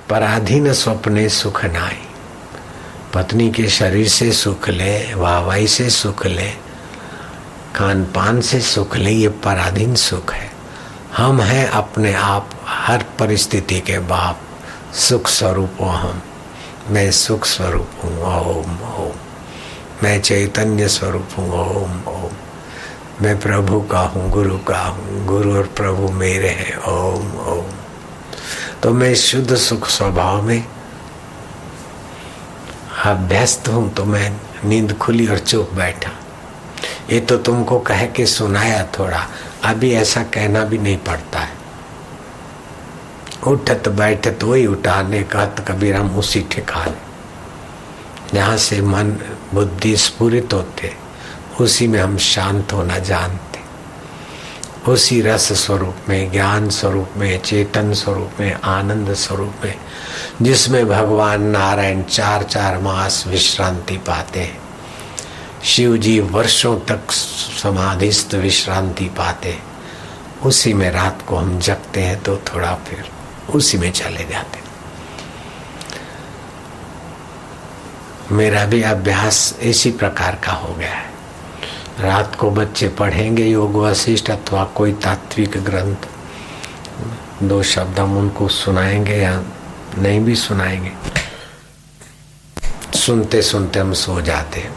पराधीन स्वप्ने सुख नाई। पत्नी के शरीर से सुख ले, वाहवाही से सुख ले, खान पान से सुख ले, ये पराधीन सुख है। हम हैं अपने आप हर परिस्थिति के बाप, सुख स्वरूप हो हम। मैं सुख स्वरूप हूँ, ओम ओम। मैं चैतन्य स्वरूप हूँ, ओम ओम। मैं प्रभु का हूँ, गुरु का हूँ, गुरु और प्रभु मेरे हैं, ओम ओम। तो मैं शुद्ध सुख स्वभाव में अभ्यस्त हूँ। तो मैं नींद खुली और चुप बैठा। ये तो तुमको कह के सुनाया थोड़ा, अभी ऐसा कहना भी नहीं पड़ता है। उठत बैठत वही उठाने, कहत कबीर हम उसी ठिकाने। जहाँ से मन बुद्धि स्फुरित होते, उसी में हम शांत होना जानते। उसी रस स्वरूप में, ज्ञान स्वरूप में, चेतन स्वरूप में, आनंद स्वरूप में, जिसमें भगवान नारायण 4-4 मास विश्रांति पाते हैं। शिव जी वर्षों तक समाधिस्थ विश्रांति पाते हैं। उसी में रात को हम जगते हैं तो थोड़ा फिर उसी में चले जाते। मेरा भी अभ्यास इसी प्रकार का हो गया है। रात को बच्चे पढ़ेंगे योग वशिष्ठ अथवा कोई तात्विक ग्रंथ, 2 शब्द हम उनको सुनाएंगे या नहीं भी सुनाएंगे, सुनते सुनते हम सो जाते हैं।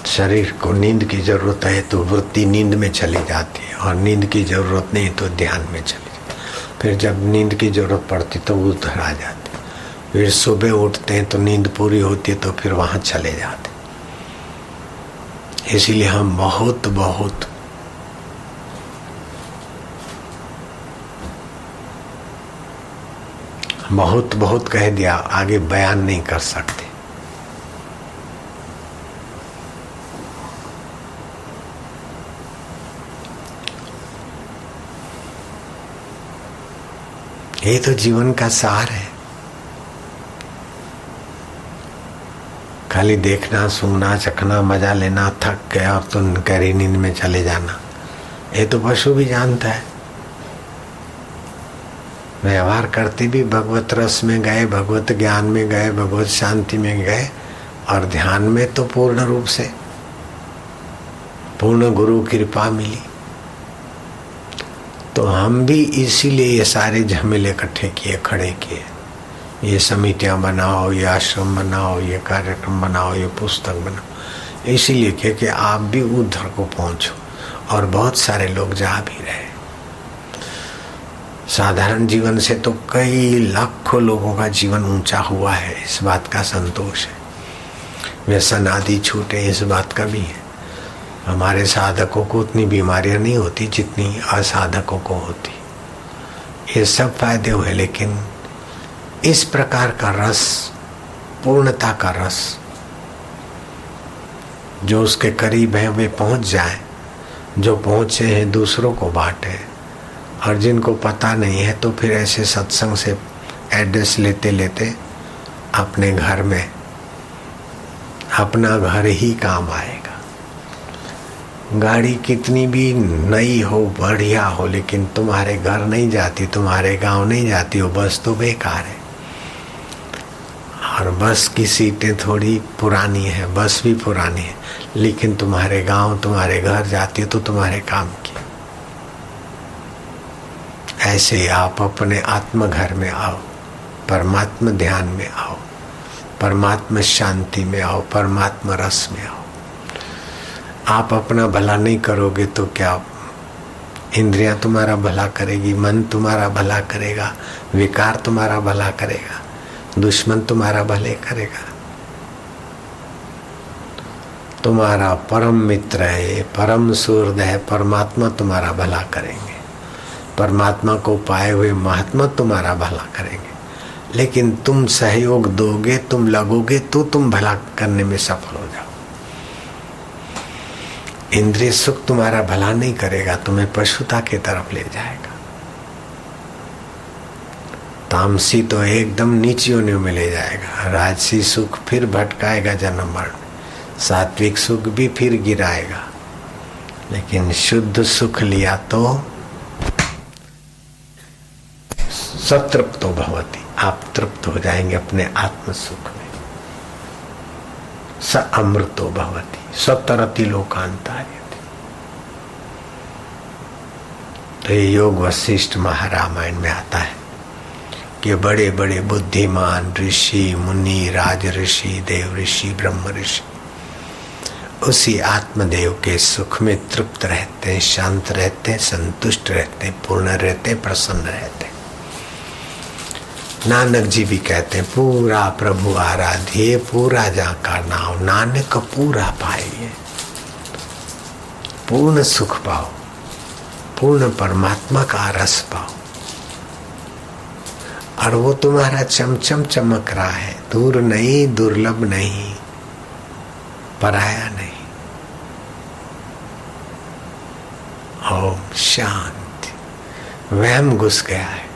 शरीर को नींद की जरूरत है तो वृत्ति नींद में चली जाती है, और नींद की जरूरत नहीं तो ध्यान में चली जाती। फिर जब नींद की जरूरत पड़ती तो उधर आ जाती। फिर सुबह उठते हैं तो नींद पूरी होती है तो फिर वहां चले जाते। इसीलिए हम बहुत बहुत बहुत बहुत कह दिया, आगे बयान नहीं कर सकते। ये तो जीवन का सार है। खाली देखना, सुनना, चखना, मजा लेना, थक गया और तो गहरी नींद में चले जाना, ये तो पशु भी जानता है। व्यवहार करते भी भगवत रस में गए, भगवत ज्ञान में गए, भगवत शांति में गए, और ध्यान में तो पूर्ण रूप से पूर्ण गुरु कृपा मिली। तो हम भी इसीलिए ये सारे झमेले इकट्ठे किए, खड़े किए। ये समितियां बनाओ, ये आश्रम बनाओ, ये कार्यक्रम बनाओ, ये पुस्तक बनाओ, इसीलिए कि आप भी उधर को पहुंचो। और बहुत सारे लोग जा भी रहे। साधारण जीवन से तो कई लाखों लोगों का जीवन ऊंचा हुआ है, इस बात का संतोष है। व्यसन आदि छूटे, इस बात का भी है। हमारे साधकों को उतनी बीमारियां नहीं होती जितनी असाधकों को होती। ये सब फायदे हुए, लेकिन इस प्रकार का रस, पूर्णता का रस, जो उसके करीब है वे पहुंच जाए, जो पहुंचे हैं दूसरों को बांटे, और जिनको पता नहीं है तो फिर ऐसे सत्संग से एड्रेस लेते लेते अपने घर में, अपना घर ही काम आएगा। गाड़ी कितनी भी नई हो, बढ़िया हो, लेकिन तुम्हारे घर नहीं जाती, तुम्हारे गांव नहीं जाती, वो बस तो बेकार है। और बस की सीटें थोड़ी पुरानी है, बस भी पुरानी है, लेकिन तुम्हारे गांव, तुम्हारे घर जाती है तो तुम्हारे काम की। ऐसे आप अपने आत्म घर में आओ, परमात्मा ध्यान में आओ, परमात्मा शांति में आओ, परमात्मा रस में आओ। आप अपना भला नहीं करोगे तो क्या इंद्रियां तुम्हारा भला करेगी, मन तुम्हारा भला करेगा, विकार तुम्हारा भला करेगा, दुश्मन तुम्हारा भले करेगा। तुम्हारा परम मित्र है, परम सुहृद है, परमात्मा तुम्हारा भला करेंगे। परमात्मा को पाए हुए महात्मा तुम्हारा भला करेंगे। लेकिन तुम सहयोग दोगे, तुम लगोगे तो तुम भला करने में सफल हो जाओ। इंद्रिय सुख तुम्हारा भला नहीं करेगा, तुम्हें पशुता की तरफ ले जाएगा। तामसी तो एकदम नीची योनियों में ले जाएगा, राजसी सुख फिर भटकाएगा जन्म मरण, सात्विक सुख भी फिर गिराएगा। लेकिन शुद्ध सुख लिया तो सतृप्तो भवति, आप तृप्त हो जाएंगे अपने आत्म सुख में। स अमृतो भवति सतरति लोकांतार्यति। तो ये योग वशिष्ठ महारामायण में आता है कि बड़े बड़े बुद्धिमान ऋषि मुनि राज ऋषि देव ऋषि ब्रह्म ऋषि उसी आत्मदेव के सुख में तृप्त रहते हैं, शांत रहते हैं, संतुष्ट रहते हैं, पूर्ण रहते हैं, प्रसन्न रहते हैं। नानक जी भी कहते हैं पूरा प्रभु आराधिए, पूरा जाका नाम नानक पूरा पाइए। पूर्ण सुख पाओ, पूर्ण परमात्मा का रस पाओ, और वो तुम्हारा चमचम चमक रहा है, दूर नहीं, दुर्लभ नहीं, पराया नहीं। ओम शांति। वहम घुस गया है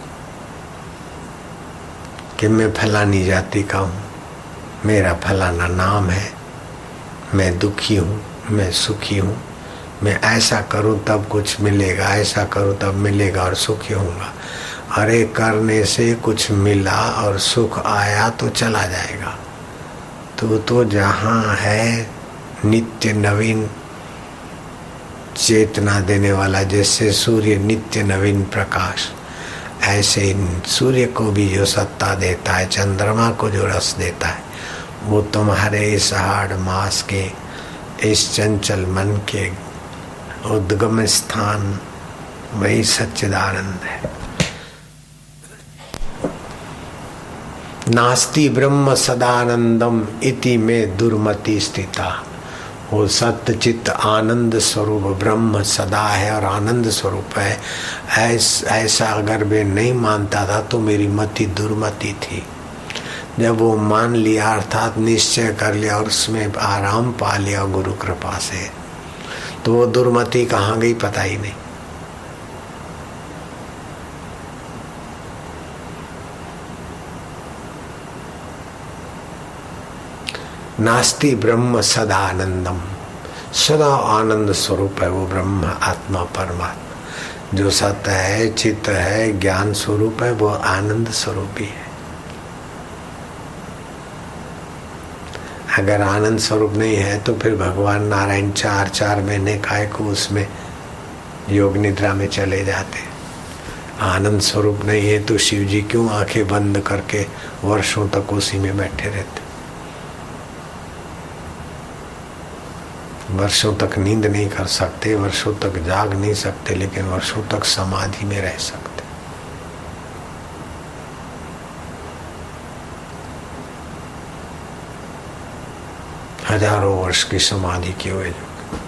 कि मैं फलानी जाति का हूँ, मेरा फलाना नाम है, मैं दुखी हूँ, मैं सुखी हूँ, मैं ऐसा करूँ तब कुछ मिलेगा, ऐसा करूँ तब मिलेगा और सुखी होऊंगा। अरे करने से कुछ मिला और सुख आया तो चला जाएगा। तो जहाँ है नित्य नवीन चेतना देने वाला, जैसे सूर्य नित्य नवीन प्रकाश, ऐसे सूर्य को भी जो सत्ता देता है, चंद्रमा को जो रस देता है, वो तुम्हारे इस हाड़ मास के, इस चंचल मन के उद्गम स्थान वही सच्चिदानंद है। नास्ति ब्रह्म सदानंदम इति में दुर्मति स्थिता। वो सत्य चित्त आनंद स्वरूप ब्रह्म सदा है और आनंद स्वरूप है, ऐसा अगर मैं नहीं मानता था तो मेरी मति दुर्मति थी। जब वो मान लिया अर्थात निश्चय कर लिया और उसमें आराम पा लिया गुरु कृपा से, तो वो दुर्मति कहाँ गई पता ही नहीं। नास्ति ब्रह्म सदा आनंदम, सदा आनंद स्वरूप है वो ब्रह्म आत्मा परमात्मा। जो सत्य है, चित्त है, ज्ञान स्वरूप है, वो आनंद स्वरूप ही है। अगर आनंद स्वरूप नहीं है तो फिर भगवान नारायण 4 महीने काय को उसमें योग निद्रा में चले जाते। आनंद स्वरूप नहीं है तो शिव जी क्यों आंखें बंद करके वर्षों तक उसी में बैठे रहते। वर्षों तक नींद नहीं कर सकते, वर्षों तक जाग नहीं सकते, लेकिन वर्षों तक समाधि में रह सकते। हजारों वर्ष की समाधि किए हुए लोग।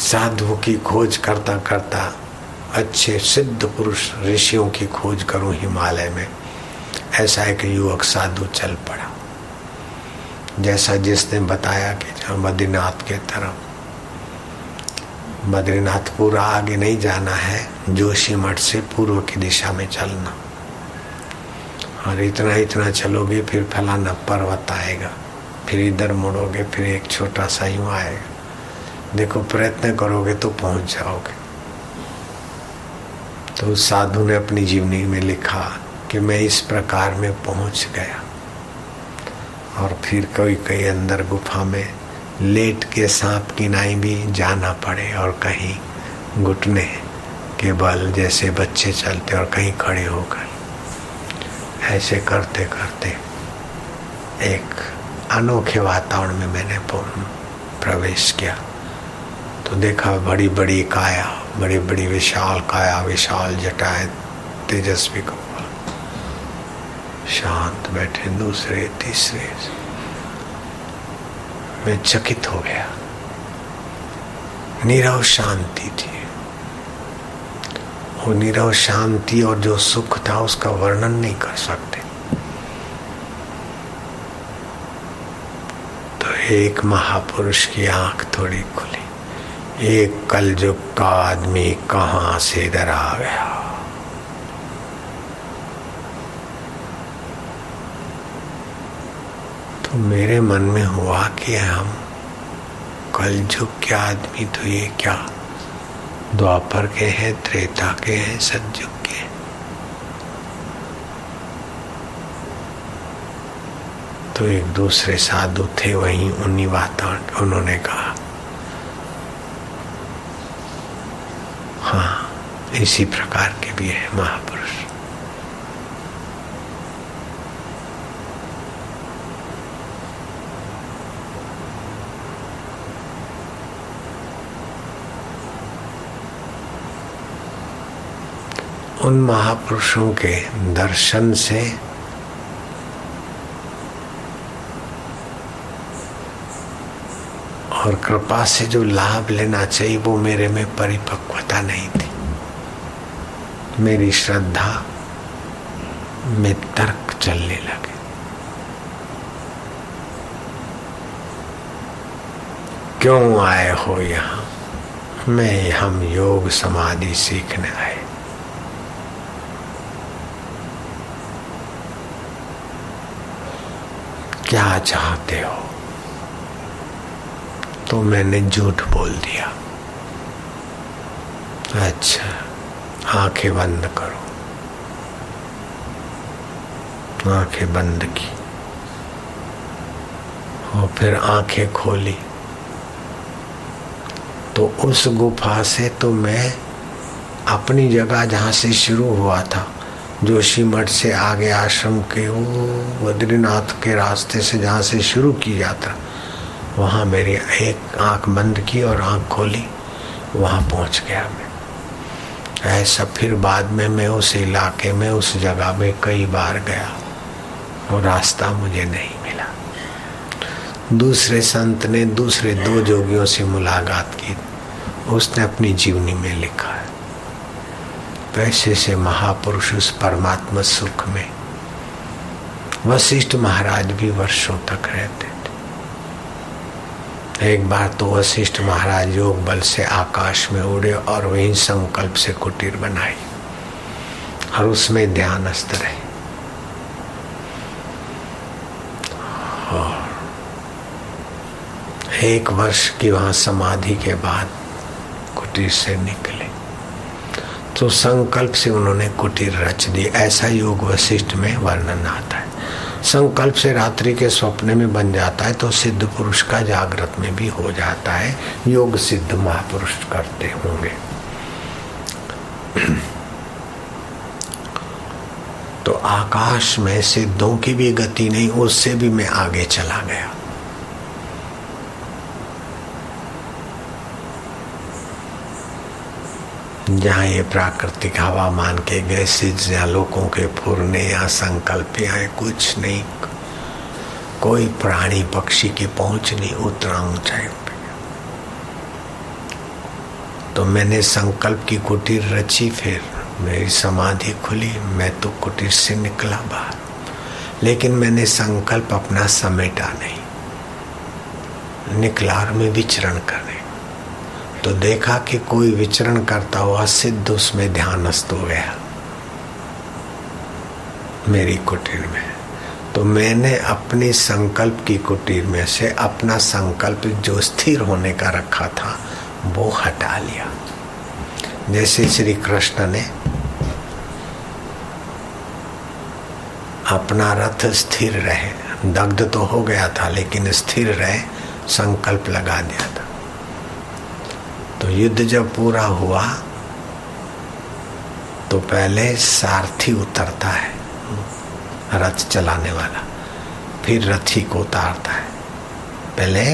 साधुओं की खोज करता करता अच्छे सिद्ध पुरुष ऋषियों की खोज करूं हिमालय में, ऐसा एक युवक साधु चल पड़ा। जैसा जिसने बताया कि जहाँ बद्रीनाथ के तरफ, बद्रीनाथ पूरा आगे नहीं जाना है, जोशीमठ से पूर्व की दिशा में चलना, और इतना इतना चलोगे फिर फलाना पर्वत आएगा, फिर इधर मुड़ोगे फिर एक छोटा सा यूं आएगा, देखो प्रयत्न करोगे तो पहुंच जाओगे। तो उस साधु ने अपनी जीवनी में लिखा कि मैं इस प्रकार में पहुंच गया, और फिर कई अंदर गुफा में लेट के सांप की नाई भी जाना पड़े, और कहीं घुटने के बल जैसे बच्चे चलते, और कहीं खड़े होकर ऐसे करते करते एक अनोखे वातावरण में मैंने प्रवेश किया। तो देखा बड़ी बड़ी काया, बड़ी बड़ी विशाल काया, विशाल जटाएं, तेजस्वी कपाल, शांत बैठे दूसरे तीसरे। मैं चकित हो गया। नीरव शांति थी। वो नीरव शांति और जो सुख था उसका वर्णन नहीं कर सकते। तो एक महापुरुष की आंख थोड़ी खुली। एक कलयुग का आदमी कहां से इधर आ गया। तो मेरे मन में हुआ कि हम कलयुग के आदमी, तो ये क्या द्वापर के हैं, त्रेता के हैं, सतयुग के हैं। तो एक दूसरे साधु थे वहीं उन्हीं वातावरण, उन्होंने कहा हाँ इसी प्रकार के भी है महापुरुष। उन महापुरुषों के दर्शन से और कृपा से जो लाभ लेना चाहिए वो मेरे में परिपक्वता नहीं थी। मेरी श्रद्धा में तर्क चलने लगे। क्यों आए हो यहाँ? हम योग समाधि सीखने आए। क्या चाहते हो? तो मैंने झूठ बोल दिया। अच्छा, आंखें बंद करो। आंखें बंद की और फिर आंखें खोली तो उस गुफा से तो मैं अपनी जगह जहाँ से शुरू हुआ था, जोशी मठ से आगे आश्रम के वो बद्रीनाथ के रास्ते से जहाँ से शुरू की यात्रा, वहाँ मेरी एक आंख बंद की और आंख खोली, वहाँ पहुँच गया मैं। ऐसा फिर बाद में मैं उस इलाके में उस जगह में कई बार गया और रास्ता मुझे नहीं मिला। दूसरे संत ने दूसरे दो जोगियों से मुलाकात की, उसने अपनी जीवनी में लिखा है। पैसे से महापुरुष उस परमात्मा सुख में, वशिष्ठ महाराज भी वर्षों तक रहते थे। एक बार तो वशिष्ठ महाराज योग बल से आकाश में उड़े और वहीं संकल्प से कुटीर बनाई और उसमें ध्यानस्थ रहे। और 1 वर्ष की वहां समाधि के बाद कुटीर से निकले तो संकल्प से उन्होंने कुटीर रच दी। ऐसा योग वशिष्ठ में वर्णन आता है। संकल्प से रात्रि के स्वप्न में बन जाता है तो सिद्ध पुरुष का जागृत में भी हो जाता है। योग सिद्ध महापुरुष करते होंगे। तो आकाश में सिद्धों की भी गति नहीं, उससे भी मैं आगे चला गया। जहाँ ये प्राकृतिक हवामान के गैसेज या लोगों के फुरने या संकल्प या कुछ नहीं, कोई प्राणी पक्षी की पहुंच नहीं, उतना ऊंचाई पे। तो मैंने संकल्प की कुटीर रची, फिर मेरी समाधि खुली, मैं तो कुटीर से निकला बाहर। लेकिन मैंने संकल्प अपना समेटा नहीं, निकला और मैं विचरण करने। तो देखा कि कोई विचरण करता हुआ सिद्ध उसमें ध्यानस्थ हो गया मेरी कुटीर में। तो मैंने अपनी संकल्प की कुटीर में से अपना संकल्प जो स्थिर होने का रखा था वो हटा लिया। जैसे श्री कृष्ण ने अपना रथ स्थिर रहे, दग्ध तो हो गया था लेकिन स्थिर रहे, संकल्प लगा दिया था। तो युद्ध जब पूरा हुआ तो पहले सारथी उतरता है, रथ चलाने वाला, फिर रथी को उतारता है। पहले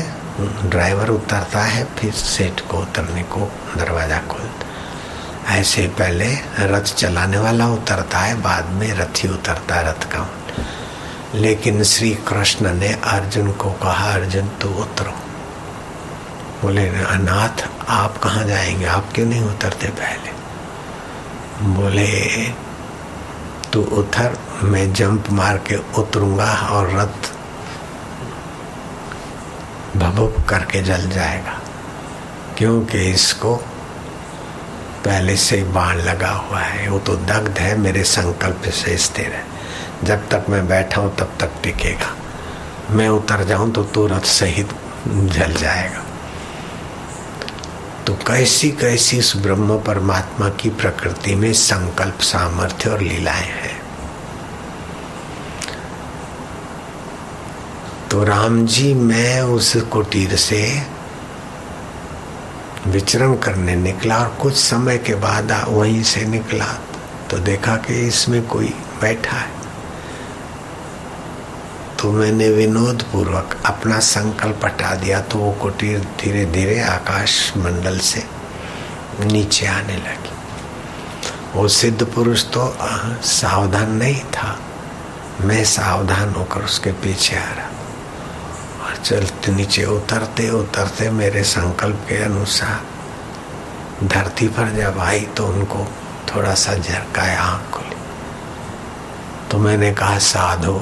ड्राइवर उतरता है, फिर सेठ को उतरने को दरवाजा खोलता। ऐसे पहले रथ चलाने वाला उतरता है, बाद में रथी उतरता है रथ का। लेकिन श्री कृष्ण ने अर्जुन को कहा, अर्जुन तू उतरो। बोले अनाथ आप कहाँ जाएंगे, आप क्यों नहीं उतरते पहले? बोले तू उतर, मैं जंप मार के उतरूंगा और रथ भभुक करके जल जाएगा, क्योंकि इसको पहले से बाण लगा हुआ है, वो तो दग्ध है, मेरे संकल्प से स्थिर है। जब तक मैं बैठा हूं तब तक टिकेगा, मैं उतर जाऊं तो तू रथ सहित जल जाएगा। तो कैसी कैसी उस ब्रह्म परमात्मा की प्रकृति में संकल्प, सामर्थ्य और लीलाएं हैं। तो राम जी, मैं उस कुटीर से विचरण करने निकला और कुछ समय के बाद वहीं से निकला तो देखा कि इसमें कोई बैठा है। तो मैंने विनोद पूर्वक अपना संकल्प हटा दिया, तो वो कुटीर धीरे धीरे आकाश मंडल से नीचे आने लगी। वो सिद्ध पुरुष तो सावधान नहीं था, मैं सावधान होकर उसके पीछे आ रहा और चलते नीचे उतरते उतरते मेरे संकल्प के अनुसार धरती पर जब आई तो उनको थोड़ा सा झरकाया, आँख खुली। तो मैंने कहा, साधु,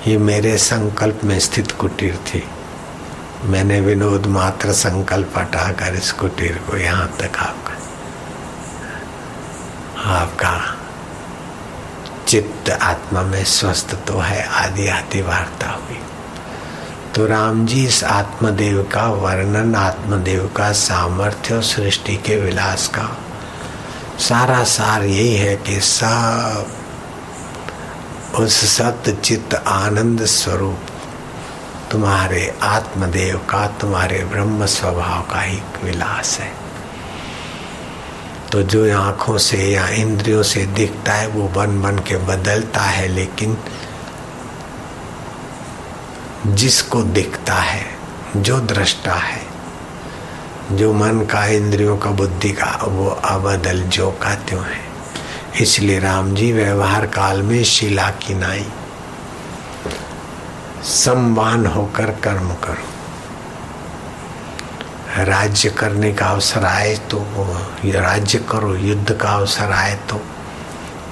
ये मेरे संकल्प में स्थित कुटीर थी। मैंने विनोद मात्र संकल्प हटाकर इस कुटीर को यहाँ तक आपका चित्त आत्मा में स्वस्थ तो है, आदि आदि वार्ता हुई। तो राम जी इस आत्मदेव का वर्णन, आत्मदेव का सामर्थ्य और सृष्टि के विलास का सारा सार यही है कि सब उस सत्य चित्त आनंद स्वरूप तुम्हारे आत्मदेव का, तुम्हारे ब्रह्म स्वभाव का ही विलास है। तो जो आंखों से या इंद्रियों से दिखता है वो बन बन के बदलता है, लेकिन जिसको दिखता है, जो दृष्टा है, जो मन का, इंद्रियों का, बुद्धि का, वो अबदल जो का त्यों है। इसलिए राम जी व्यवहार काल में शिला की नाई सम्मान होकर कर्म करो। राज्य करने का अवसर आए तो राज्य करो, युद्ध का अवसर आए तो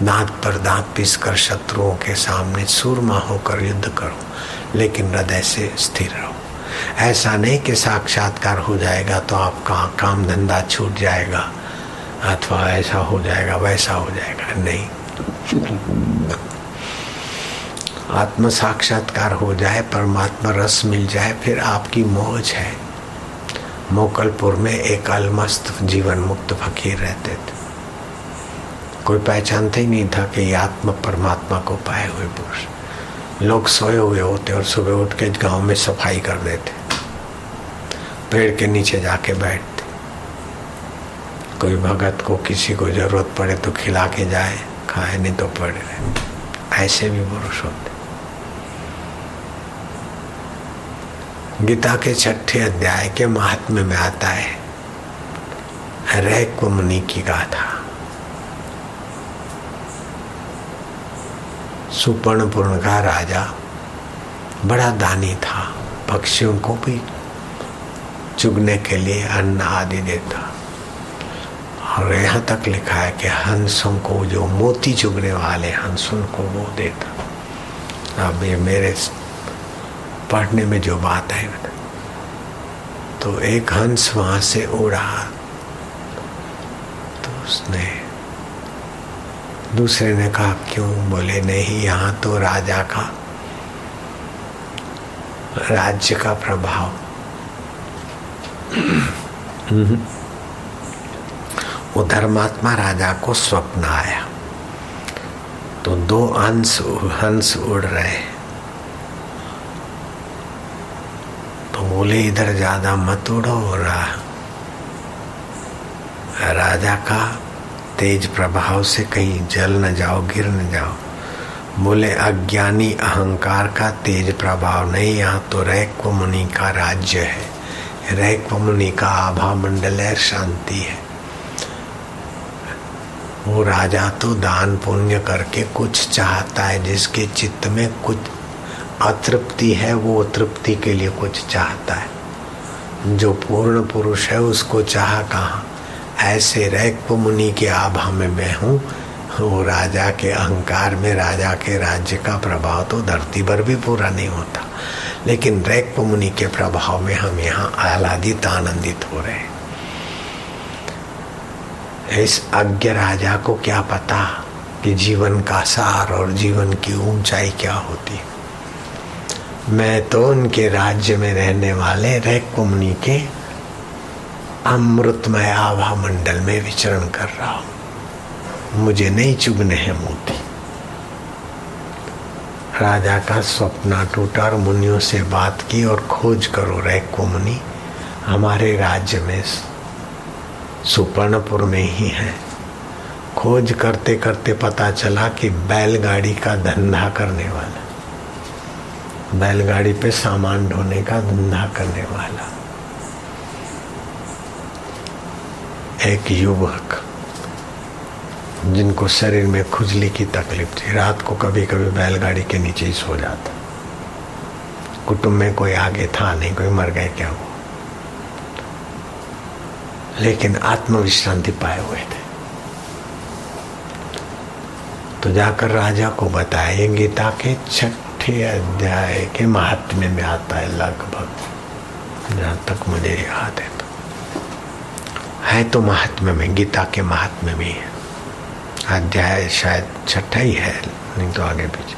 दांत पर दांत पीसकर शत्रुओं के सामने सूरमा होकर युद्ध करो, लेकिन हृदय से स्थिर रहो। ऐसा नहीं कि साक्षात्कार हो जाएगा तो आपका काम धंधा छूट जाएगा अथवा ऐसा हो जाएगा वैसा हो जाएगा, नहीं। आत्म साक्षात्कार हो जाए, परमात्मा रस मिल जाए, फिर आपकी मौज है। मोकलपुर में एक अलमस्त जीवन मुक्त फकीर रहते थे। कोई पहचानते ही नहीं था कि ये आत्मा परमात्मा को पाए हुए पुरुष। लोग सोए हुए होते और सुबह उठ के गांव में सफाई कर देते, पेड़ के नीचे जाके बैठते। कोई भगत को किसी को जरूरत पड़े तो खिला के जाए, खाए नहीं तो पड़े रहे। ऐसे भी पुरुष होते। गीता के 6ठे अध्याय के महात्म्य में आता है रैक मुनि की गाथा। सुपर्णपुर का राजा बड़ा दानी था, पक्षियों को भी चुगने के लिए अन्न आदि देता। और यहाँ तक लिखा है कि हंसों को, जो मोती चुगने वाले हंसों को वो देता। अब ये मेरे पढ़ने में जो बात है, तो एक हंस वहां से उड़ा तो उसने दूसरे ने कहा क्यों? बोले नहीं, यहाँ तो राजा का, राज्य का प्रभाव। वो धर्मात्मा राजा को स्वप्न आया तो 2 हंस उड़ रहे, तो बोले इधर ज्यादा मत उड़ो, राजा का तेज प्रभाव से कहीं जल न जाओ, गिर न जाओ। बोले अज्ञानी अहंकार का तेज प्रभाव नहीं, यहाँ तो रैक मुनि का राज्य है, रैक मुनि का आभा मंडल है, शांति है। वो राजा तो दान पुण्य करके कुछ चाहता है, जिसके चित्त में कुछ अतृप्ति है वो तृप्ति के लिए कुछ चाहता है। जो पूर्ण पुरुष है उसको चाह कहाँ? ऐसे रैक मुनि के आभा में मैं हूँ। वो राजा के अहंकार में, राजा के राज्य का प्रभाव तो धरती पर भी पूरा नहीं होता, लेकिन रैक मुनि के प्रभाव में हम यहाँ आह्लादित आनंदित हो रहे हैं। इस अज्ञ राजा को क्या पता कि जीवन का सार और जीवन की ऊंचाई क्या होती है। मैं तो उनके राज्य में रहने वाले रैक मुनि के अमृतमय आभा मंडल में विचरण कर रहा हूं, मुझे नहीं चुभने हैं मोती। राजा का सपना टूटा और मुनियों से बात की और खोज करो रैको मुनि, हमारे राज्य में सुपर्णपुर में ही है। खोज करते करते पता चला कि बैलगाड़ी का धंधा करने वाला, बैलगाड़ी पे सामान ढोने का धंधा करने वाला एक युवक, जिनको शरीर में खुजली की तकलीफ थी, रात को कभी कभी बैलगाड़ी के नीचे ही सो जाता। कुटुंब में कोई आगे था नहीं, कोई मर गए क्या हुआ, लेकिन आत्मविश्रांति पाए हुए थे। तो जाकर राजा को बताया, ये गीता के 6ठे अध्याय के महात्म्य में आता है लगभग, जहां तक मुझे याद है तो महात्म्य में, गीता के महात्म्य में है। अध्याय शायद 6ठा ही है, नहीं तो आगे पीछे।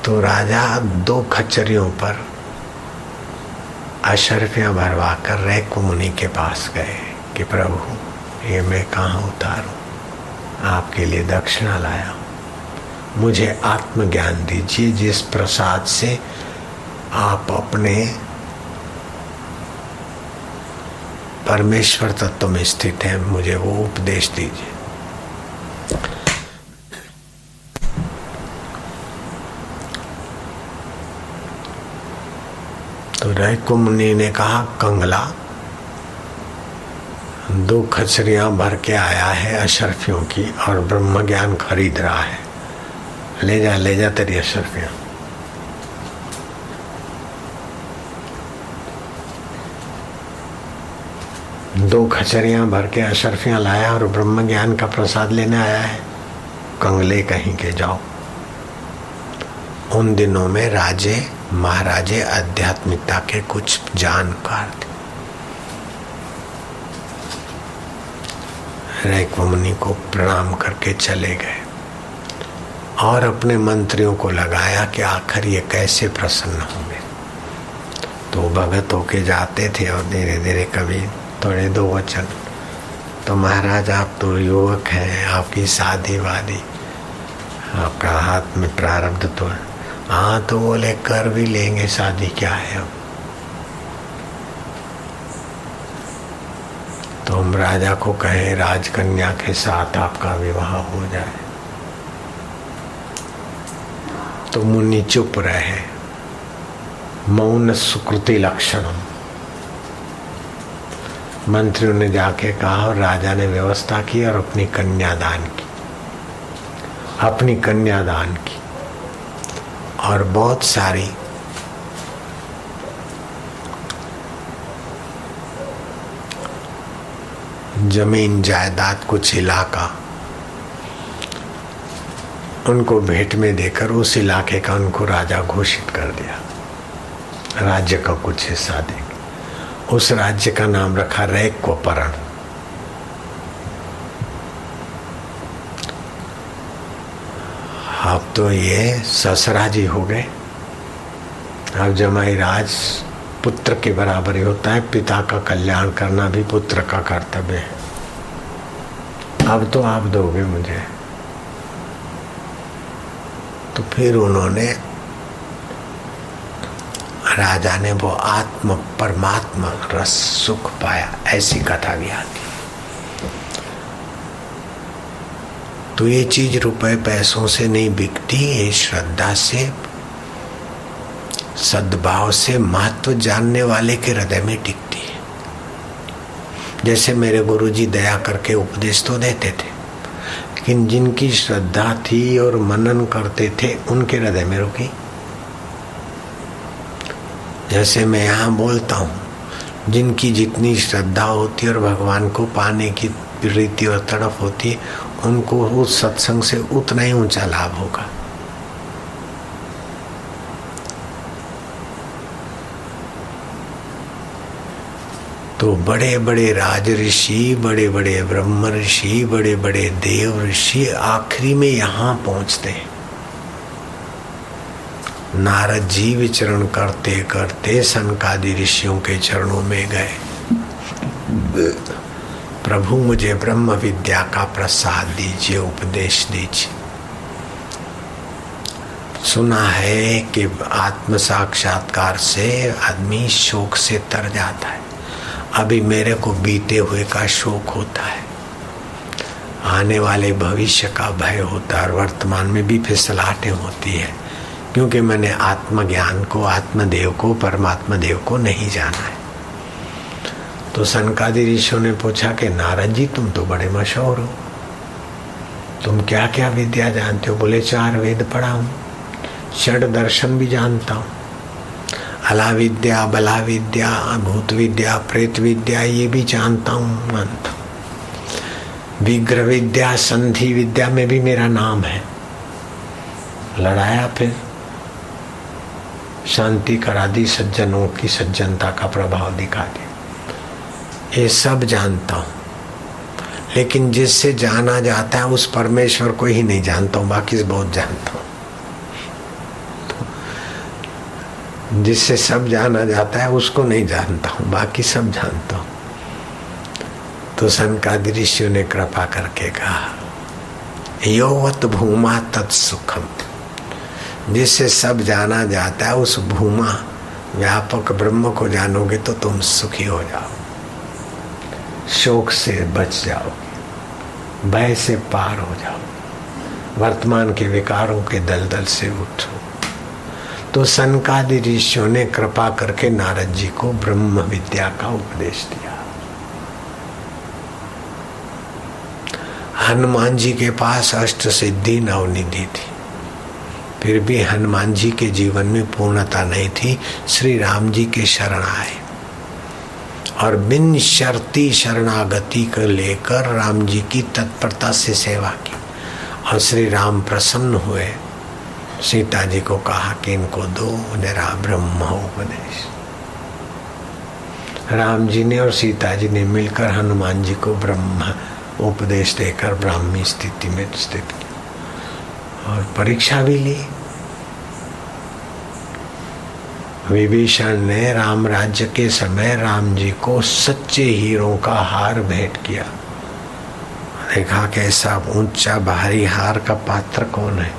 तो राजा 2 खच्चरियों पर अशर्फियां भरवा कर रैको मुनि के पास गए कि प्रभु ये मैं कहाँ उतारूं, आपके लिए दक्षिणा लाया, मुझे आत्मज्ञान दीजिए, जिस प्रसाद से आप अपने परमेश्वर तत्व में स्थित है, मुझे वो उपदेश दीजिए। तो रैको मुनि ने कहा, कंगला 2 खचरियां भर के आया है अशर्फियों की और ब्रह्म ज्ञान खरीद रहा है, ले जा तेरी अशर्फियां। दो खचरियां भर के अशर्फियां लाया और ब्रह्म ज्ञान का प्रसाद लेने आया है, कंगले कहीं के जाओ। उन दिनों में राजे महाराजे आध्यात्मिकता के कुछ जानकार थे। रैको मुनि को प्रणाम करके चले गए और अपने मंत्रियों को लगाया कि आखिर ये कैसे प्रसन्न होंगे। तो भगत होके जाते थे और धीरे धीरे कभी थोड़े 2 वचन, तो महाराज आप तो युवक हैं, आपकी शादी वादी, आपका हाथ में प्रारब्ध तो है। हाँ, तो बोले कर भी लेंगे, शादी क्या है अब। तो हम राजा को कहे राजकन्या के साथ आपका विवाह हो जाए। तो मुनि चुप रहे, मौन सुकृति लक्षणम। मंत्रियों ने जाके कहा और राजा ने व्यवस्था की और अपनी कन्यादान की और बहुत सारी जमीन जायदाद, कुछ इलाका उनको भेंट में देकर उस इलाके का उनको राजा घोषित कर दिया। राज्य का कुछ हिस्सा देकर उस राज्य का नाम रखा रैकोपरण। अब तो ये ससुराजी हो गए। अब जमाई राज पुत्र के बराबर ही होता है, पिता का कल्याण करना भी पुत्र का कर्तव्य है। अब तो आप दोगे मुझे। तो फिर उन्होंने, राजा ने वो आत्म परमात्मा रस सुख पाया, ऐसी कथा भी आती। तो ये चीज रुपए पैसों से नहीं बिकती, ये श्रद्धा से, सद्भाव से, महत्व जानने वाले के हृदय में टिकती है। जैसे मेरे गुरुजी दया करके उपदेश तो देते थे, लेकिन जिनकी श्रद्धा थी और मनन करते थे उनके हृदय में रुकी। जैसे मैं यहाँ बोलता हूँ, जिनकी जितनी श्रद्धा होती है और भगवान को पाने की प्रीति और तड़प होती है, उनको उस सत्संग से उतना ही ऊंचा लाभ होगा। तो बड़े बड़े राज ऋषि, बड़े बड़े ब्रह्म ऋषि, बड़े बड़े देव ऋषि आखिरी में यहाँ पहुँचते हैं। नारद जी विचरण करते करते सनकादि ऋषियों के चरणों में गए। प्रभु मुझे ब्रह्म विद्या का प्रसाद दीजिए, उपदेश दीजिए। सुना है कि आत्म साक्षात्कार से आदमी शोक से तर जाता है। अभी मेरे को बीते हुए का शोक होता है, आने वाले भविष्य का भय होता है और वर्तमान में भी फिसलाहटें होती है, क्योंकि मैंने आत्मज्ञान को, आत्मदेव को, परमात्मा देव को नहीं जाना है। तो सनकादि ऋषियों ने पूछा कि नारद जी तुम तो बड़े मशहूर हो, तुम क्या क्या विद्या जानते हो? बोले 4 वेद पढ़ा हूँ, 6 दर्शन भी जानता हूँ, अला विद्या, बला विद्या, भूत विद्या, प्रेत विद्या ये भी जानता हूँ, मानता हूँ। विग्रह विद्या, संधि विद्या में भी मेरा नाम है। लड़ाया, फिर शांति करा दी, सज्जनों की सज्जनता का प्रभाव दिखा दिया। ये सब जानता हूँ, लेकिन जिससे जाना जाता है उस परमेश्वर को ही नहीं जानता हूँ, बाकी बहुत जानता हूँ। जिससे सब जाना जाता है उसको नहीं जानता हूँ, बाकी सब जानता हूँ। तो सनकादि ऋषियों ने कृपा करके कहा, योवत भूमा तत्सुखम, जिससे सब जाना जाता है उस भूमा व्यापक ब्रह्म को जानोगे तो तुम सुखी हो जाओ, शोक से बच जाओगे, भय से पार हो जाओ, वर्तमान के विकारों के दलदल से उठो। तो सनकादि ऋषियों ने कृपा करके नारद जी को ब्रह्म विद्या का उपदेश दिया। हनुमान जी के पास अष्ट सिद्धि नवनिधि थी, फिर भी हनुमान जी के जीवन में पूर्णता नहीं थी। श्री राम जी के शरण आए और बिन शर्ती शरणागति को लेकर राम जी की तत्परता से सेवा की और श्री राम प्रसन्न हुए। सीता जी को कहा कि इनको दो मेरा ब्रह्म उपदेश। राम जी ने और सीता जी ने मिलकर हनुमान जी को ब्रह्म उपदेश देकर ब्राह्मी स्थिति में स्थित किया और परीक्षा भी ली। विभीषण ने राम राज्य के समय राम जी को सच्चे हीरों का हार भेंट किया। देखा कि ऐसा ऊंचा भारी हार का पात्र कौन है?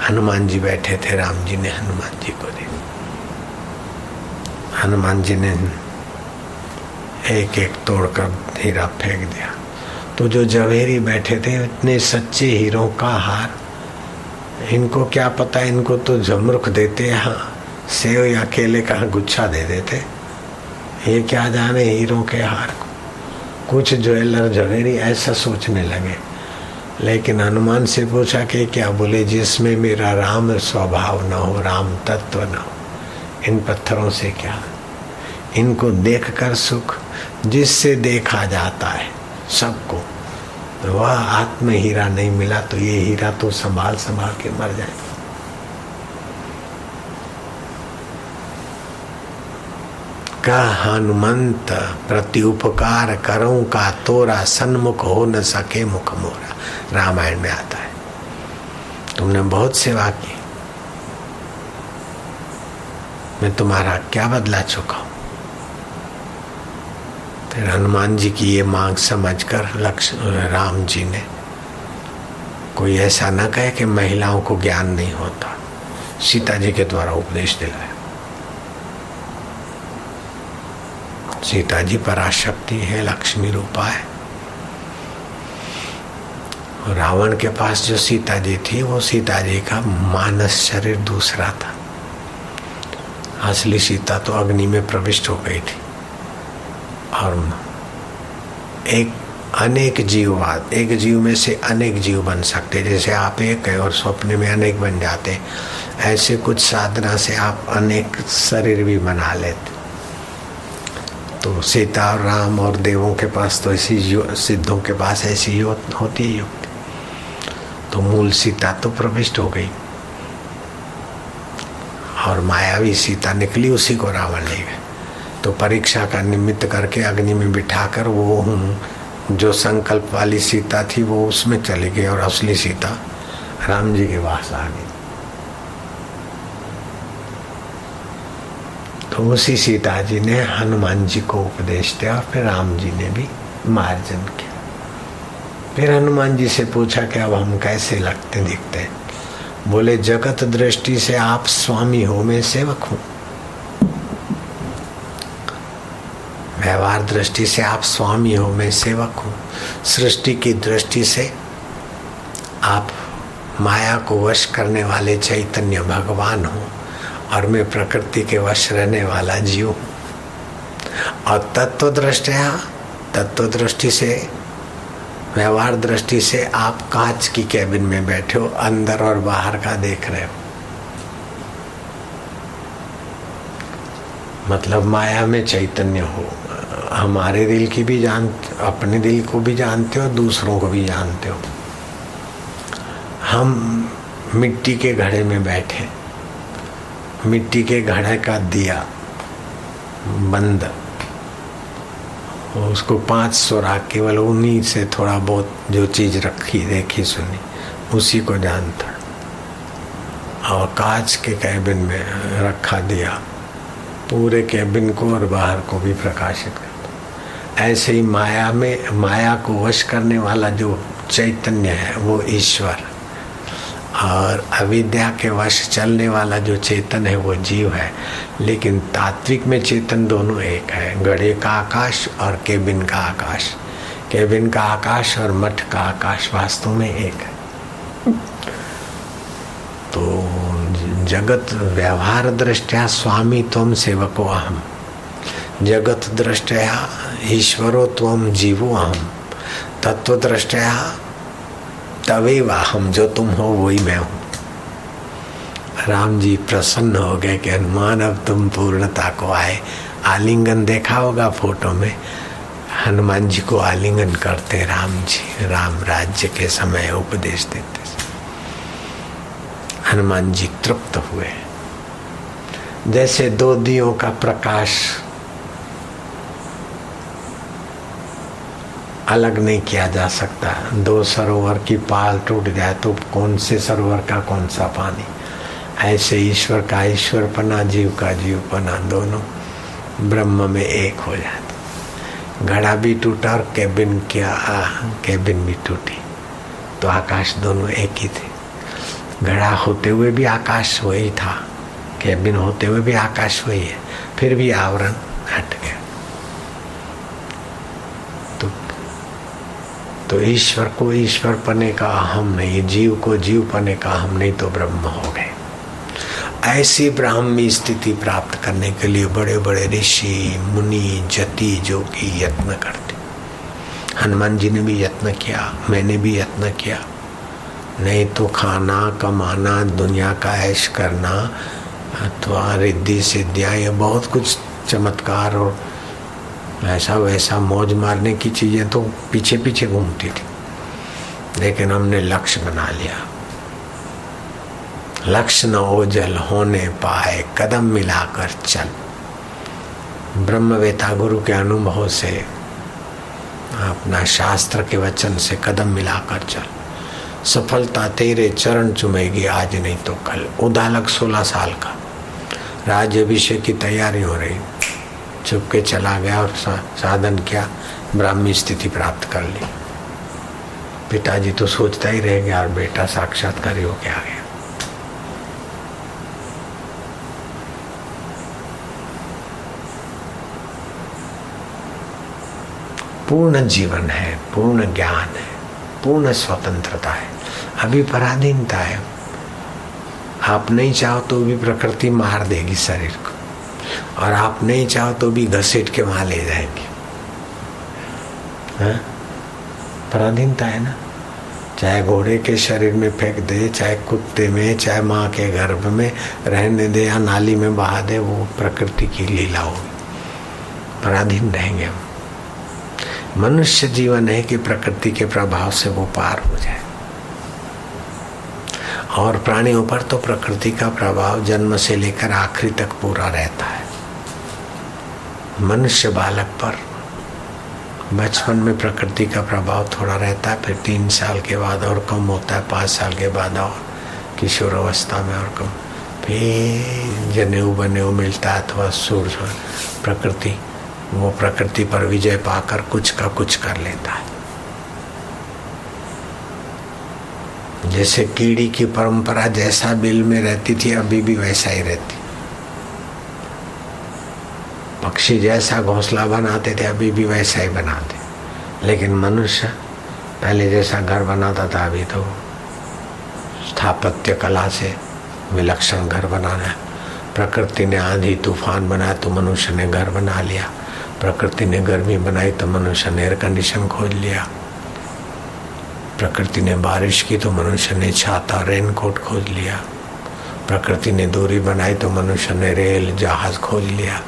हनुमान जी बैठे थे। राम जी ने हनुमान जी को देखा, हनुमान जी ने एक एक तोड़कर हीरा फेंक दिया। तो जो जवेरी बैठे थे, इतने सच्चे हीरों का हार, इनको क्या पता, इनको तो जमरुख देते, यहाँ सेव या केले का गुच्छा दे देते, ये क्या जाने हीरों के हार को। कुछ ज्वेलर जवेरी ऐसा सोचने लगे। लेकिन हनुमान से पूछा कि क्या? बोले जिसमें मेरा राम स्वभाव न हो, राम तत्व न हो, इन पत्थरों से क्या? इनको देखकर सुख, जिससे देखा जाता है सबको, वह आत्म हीरा नहीं मिला तो ये हीरा तो संभाल संभाल के मर जाए। का हनुमंत प्रति उपकार करूं का तोरा, सन्मुख हो न सके मुख मोरा। रामायण में आता है। तुमने बहुत सेवा की, मैं तुम्हारा क्या बदला चुका। फिर हनुमान जी की ये मांग समझकर राम जी ने, कोई ऐसा न कहे कि महिलाओं को ज्ञान नहीं होता, सीता जी के द्वारा उपदेश दिलाया। सीता जी पराशक्ति है, लक्ष्मी रूपा है। रावण के पास जो सीता जी थी, वो सीता जी का मानस शरीर दूसरा था। असली सीता तो अग्नि में प्रविष्ट हो गई थी। और एक अनेक जीववाद, एक जीव में से अनेक जीव बन सकते, जैसे आप एक है और स्वप्न में अनेक बन जाते, ऐसे कुछ साधना से आप अनेक शरीर भी बना लेते। तो सीता और राम और देवों के पास तो ऐसी, सिद्धों के पास ऐसी होती है युक्ति। तो मूल सीता तो प्रविष्ट हो गई और मायावी सीता निकली, उसी को रावण ले गए। तो परीक्षा का निमित्त करके अग्नि में बिठाकर वो जो संकल्प वाली सीता थी वो उसमें चली गई और असली सीता राम जी के पास आ गई। तो उसी सीता जी ने हनुमान जी को उपदेश दिया, फिर राम जी ने भी मार्जन किया। फिर हनुमान जी से पूछा कि अब हम कैसे लगते दिखते हैं? बोले जगत दृष्टि से आप स्वामी हो, मैं सेवक हूं। व्यवहार दृष्टि से आप स्वामी हो, मैं सेवक हूं। सृष्टि की दृष्टि से आप माया को वश करने वाले चैतन्य भगवान हो और मैं प्रकृति के वश रहने वाला जीव हूं। और तत्व दृष्टि से, व्यवहार दृष्टि से आप कांच की कैबिन में बैठे हो, अंदर और बाहर का देख रहे हो। मतलब माया में चैतन्य हो, हमारे दिल की भी अपने दिल को भी जानते हो, दूसरों को भी जानते हो। हम मिट्टी के घड़े में बैठे, मिट्टी के घड़े का दिया बंद, उसको 5 सुराख, केवल उन्हीं से थोड़ा बहुत जो चीज रखी देखी सुनी उसी को जानता। और कांच के कैबिन में रखा दिया पूरे कैबिन को और बाहर को भी प्रकाशित करता। ऐसे ही माया को वश करने वाला जो चैतन्य है वो ईश्वर, और अविद्या के वश चलने वाला जो चेतन है वो जीव है। लेकिन तात्विक में चेतन दोनों एक है, घड़े का आकाश और केबिन का आकाश। केबिन का आकाश और मठ का आकाश वास्तव में एक है। तो जगत व्यवहार दृष्टया स्वामी त्वम सेवको अहम, जगत दृष्टया ईश्वरो त्वम जीवो अहम, तत्व दृष्टया तवेव अहम, जो तुम हो वही मैं हूँ। राम जी प्रसन्न हो गए कि हनुमान अब तुम पूर्णता को आए। आलिंगन देखा होगा फोटो में, हनुमान जी को आलिंगन करते राम जी, राम राज्य के समय उपदेश देते। हनुमान जी तृप्त हुए। जैसे 2 दियों का प्रकाश अलग नहीं किया जा सकता, 2 सरोवर की पाल टूट जाए तो कौन से सरोवर का कौन सा पानी, ऐसे ईश्वर का ईश्वरपना, जीव का जीवपना, दोनों ब्रह्म में एक हो जाते। घड़ा भी टूटा और केबिन भी टूटी, तो आकाश दोनों एक ही थे। घड़ा होते हुए भी आकाश वही था, केबिन होते हुए भी आकाश वही है, फिर भी आवरण हट गया। तो ईश्वर को ईश्वर पने का अहम नहीं, जीव को जीव पने का अहम नहीं, तो ब्रह्म हो गए। ऐसी ब्राह्मी स्थिति प्राप्त करने के लिए बड़े बड़े ऋषि मुनि जति जोगी यत्न करते। हनुमान जी ने भी यत्न किया, मैंने भी यत्न किया। नहीं तो खाना कमाना, दुनिया का ऐश करना अथवा रिद्धि सिद्धियाँ, ये बहुत कुछ चमत्कार और ऐसा वैसा मौज मारने की चीजें तो पीछे पीछे घूमती थी। लेकिन हमने लक्ष्य बना लिया, लक्ष्य न ओझल होने पाए, कदम मिलाकर चल। ब्रह्मवेता गुरु के अनुभव से, अपना शास्त्र के वचन से कदम मिलाकर चल। सफलता तेरे चरण चुमेगी आज नहीं तो कल। उदालक 16 साल का, राज्याभिषेक की तैयारी हो रही, चुपके चला गया और साधन किया, ब्राह्मी स्थिति प्राप्त कर ली। पिताजी तो सोचता ही रह गया और बेटा साक्षात्कारी होके आ गया। पूर्ण जीवन है, पूर्ण ज्ञान है, पूर्ण स्वतंत्रता है। अभी पराधीनता है, आप नहीं चाहो तो भी प्रकृति मार देगी शरीर को, और आप नहीं चाहो तो भी घसीट के वहां ले जाएंगे। पराधीनता है ना, चाहे घोड़े के शरीर में फेंक दे, चाहे कुत्ते में, चाहे माँ के गर्भ में रहने दे या नाली में बहा दे, वो प्रकृति की लीला होगी, पराधीन रहेंगे हम। मनुष्य जीवन है कि प्रकृति के प्रभाव से वो पार हो जाए। और प्राणियों पर तो प्रकृति का प्रभाव जन्म से लेकर आखिरी तक पूरा रहता है। मनुष्य बालक पर बचपन में प्रकृति का प्रभाव थोड़ा रहता है, फिर 3 साल के बाद और कम होता है, 5 साल के बाद और किशोर अवस्था में और कम, फिर जनेऊ बनेऊ मिलता है अथवा सुर प्रकृति, वो प्रकृति पर विजय पाकर कुछ का कुछ कर लेता है। जैसे कीड़ी की परंपरा जैसा बिल में रहती थी अभी भी वैसा ही रहती। पक्षी जैसा घोंसला बनाते थे अभी भी वैसा ही बनाते। लेकिन मनुष्य पहले जैसा घर बनाता था अभी तो स्थापत्य कला से विलक्षण घर बनाना है। प्रकृति ने आंधी तूफान बनाया तो मनुष्य ने घर बना लिया। प्रकृति ने गर्मी बनाई तो मनुष्य ने एयर कंडीशन खोज लिया। प्रकृति ने बारिश की तो मनुष्य ने छाता रेनकोट खोज लिया। प्रकृति ने दूरी बनाई तो मनुष्य ने रेल जहाज खोज लिया।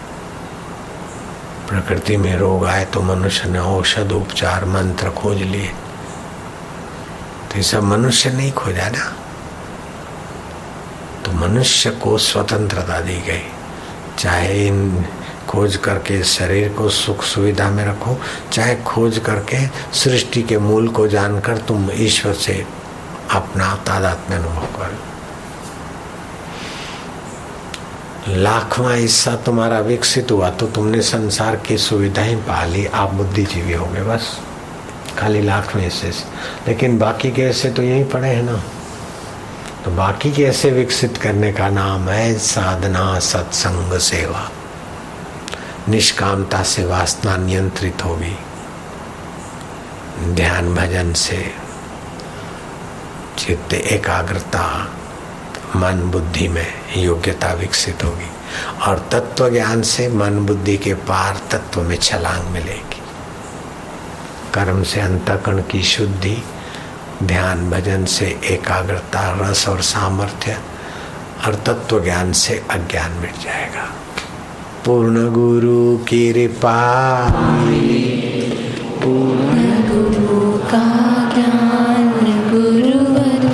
प्रकृति में रोग आए तो मनुष्य ने औषध उपचार मंत्र खोज लिए। तो ये सब मनुष्य ने ही खोजा ना। तो मनुष्य को स्वतंत्रता दी गई। चाहे इन खोज करके शरीर को सुख सुविधा में रखो, चाहे खोज करके सृष्टि के मूल को जानकर तुम ईश्वर से अपना तादात्म्य अनुभव करो। लाखवां हिस्सा तुम्हारा विकसित हुआ तो तुमने संसार की सुविधा ही पा ली, आप बुद्धिजीवी हो गए बस, खाली लाखवें हिस्से से। लेकिन बाकी के हिस्से तो यही पड़े हैं ना। तो बाकी के हिस्से विकसित करने का नाम है साधना, सत्संग, सेवा। निष्कामता से वासना नियंत्रित होगी, ध्यान भजन से चित्त एकाग्रता, मन बुद्धि में योग्यता विकसित होगी, और तत्व ज्ञान से मन बुद्धि के पार तत्व में छलांग मिलेगी। कर्म से अंतःकरण की शुद्धि, ध्यान भजन से एकाग्रता, रस और सामर्थ्य, और तत्व ज्ञान से अज्ञान मिट जाएगा। पूर्ण गुरु की कृपा, पूर्ण गुरु का ज्ञान, गुरुवर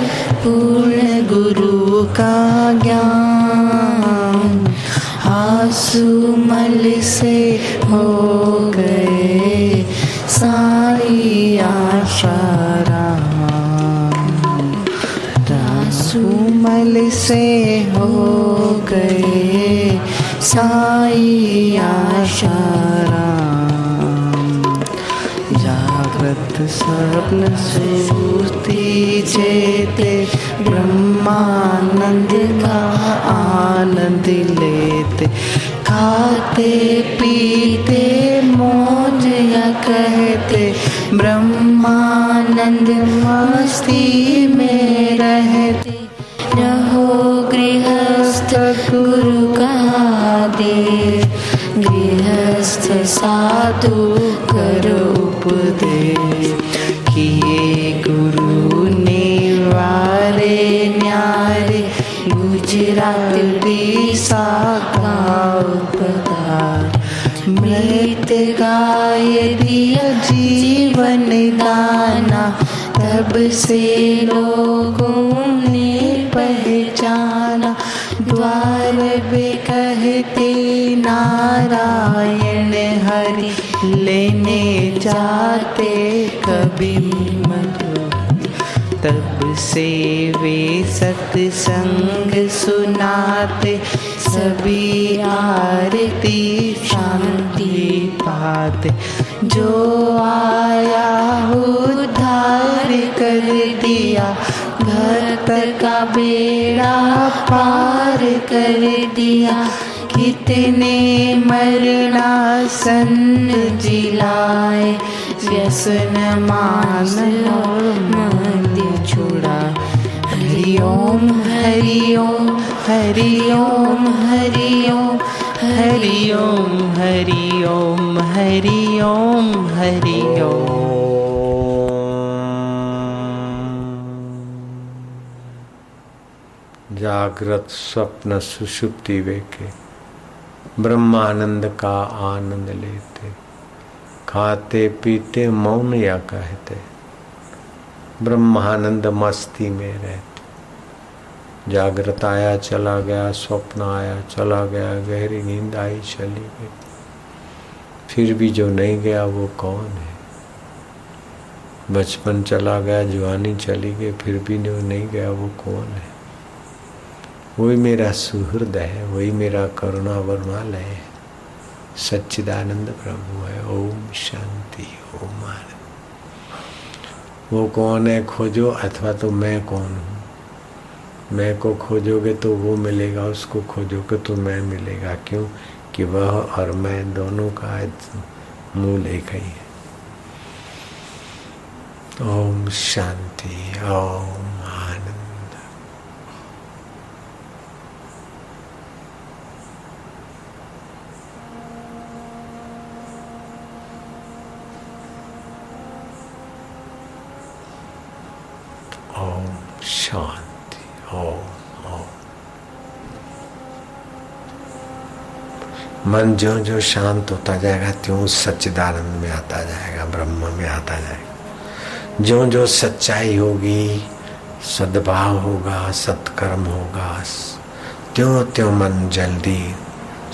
पूर्ण गुरु का ज्ञान, आसुमल से हो गए साई आशाराम, आसुमल से हो गए साई आशाराम। जागृत स्वप्न सुषुप्ति चेते ब्रह्मानंद का आनंद लेते, खाते पीते मौज या कहते ब्रह्मानंद मस्ती में रहते। रहो गृहस्थ गुरु का आदेश, गृहस्थ साधु करो उपदेश, किए गुरु ने वारे न्यारे, गुजरात दिशा का उपकार, मृत गाय दिया जीवन दाना, तब से लोगों ने पहचाना, द्वार पे कहते नारायण हरि, लेने जाते कभी मधु, तब से वे सत्संग सुनाते, सभी आरती शांति पाते। जो आया उद्धार कर दिया, भक्त का बेड़ा पार कर दिया, कितने मरणासन जिलाए, व्यसन मान और मत छुड़ा। हरि ओम हरि ओम हरि ओम हरि ओम हरि ओम हरि ओम हरि ओम हरि ओम। जागृत स्वप्न सुषुप्ति वेके ब्रह्मानंद का आनंद लेते, खाते पीते मौन या कहते, ब्रह्मानंद मस्ती में रहते। जागृत आया चला गया, स्वप्न आया चला गया, गहरी नींद आई चली गई, फिर भी जो नहीं गया वो कौन है? बचपन चला गया, जवानी चली गई, फिर भी जो नहीं गया वो कौन है? वही मेरा सुहृद है, वही मेरा करुणा वरुणालय है, सच्चिदानंद प्रभु है। ओम शांति, ओम आनंद। वो कौन है खोजो, अथवा तो मैं कौन हूँ। मैं को खोजोगे तो वो मिलेगा, उसको खोजोगे तो मैं मिलेगा। क्यों कि वह और मैं दोनों का मूल एक ही है। ओम शांति, ओम आनंद। ओम शांति, ओम। मन जो जो शांत होता जाएगा त्यों सच्चिदानंद में आता जाएगा, ब्रह्म में आता जाएगा। जो जो सच्चाई होगी, सद्भाव होगा, सत्कर्म होगा, त्यों त्यों मन जल्दी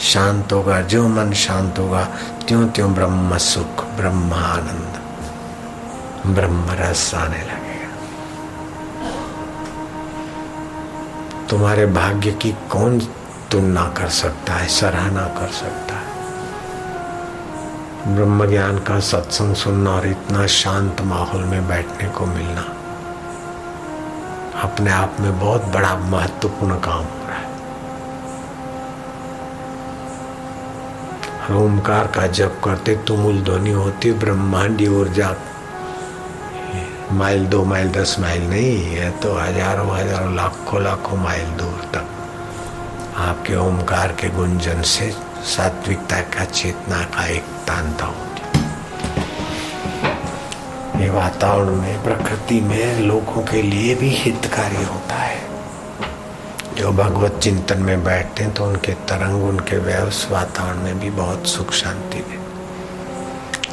शांत होगा। जो मन शांत होगा त्यों त्यों ब्रह्म सुख, ब्रह्मानंद, ब्रह्म रस आने लगेगा। तुम्हारे भाग्य की कौन तुलना कर सकता है, सराहना कर सकता है। ब्रह्म ज्ञान का सत्संग सुनना और इतना शांत माहौल में बैठने को मिलना अपने आप में बहुत बड़ा महत्वपूर्ण काम हो रहा है। ओमकार का जप करते तुमुल ध्वनि होती, ब्रह्मांडी ऊर्जा माइल 2 माइल 10 माइल नहीं है तो हजारों हजारों लाखों लाखों माइल दूर तक आपके ओमकार के गुंजन से सात्विकता का, चेतना का एक तांता होती। ये वातावरण में, प्रकृति में लोगों के लिए भी हितकारी होता है। जो भगवत चिंतन में बैठते हैं तो उनके तरंग, उनके व्यवस वातावरण में भी बहुत सुख शांति में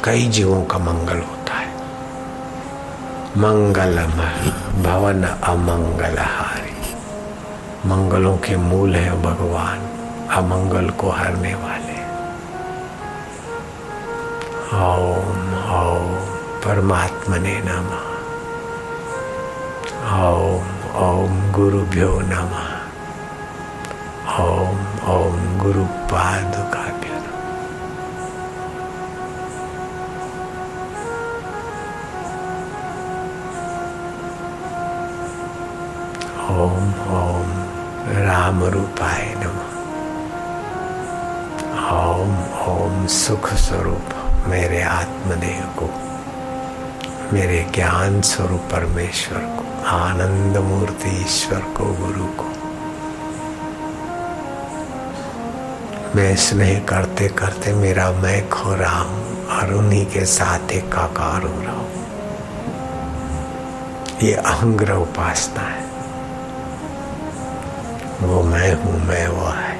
कई जीवों का मंगल होता है। मंगलम भवन अमंगलहारी। मंगलों के मूल है भगवान, अमंगल को हरने वाले। ओम ओम परमात्मने नमः। ओम ओम गुरुभ्यो नमः। ओम ओम गुरुपादुकाभ्यो नमः। ओम ओम राम रूपाय नमः। ओम ओम सुख स्वरूप मेरे आत्मदेह को, मेरे ज्ञान स्वरूप परमेश्वर को, आनंद मूर्ति ईश्वर को, गुरु को मैं स्नेह करते करते मेरा मैं खो रहा हूँ और उन्हीं के साथ एकाकार हो रहा हूँ। ये अहंग्रह उपासना है। वो मैं हूँ, मैं वो है।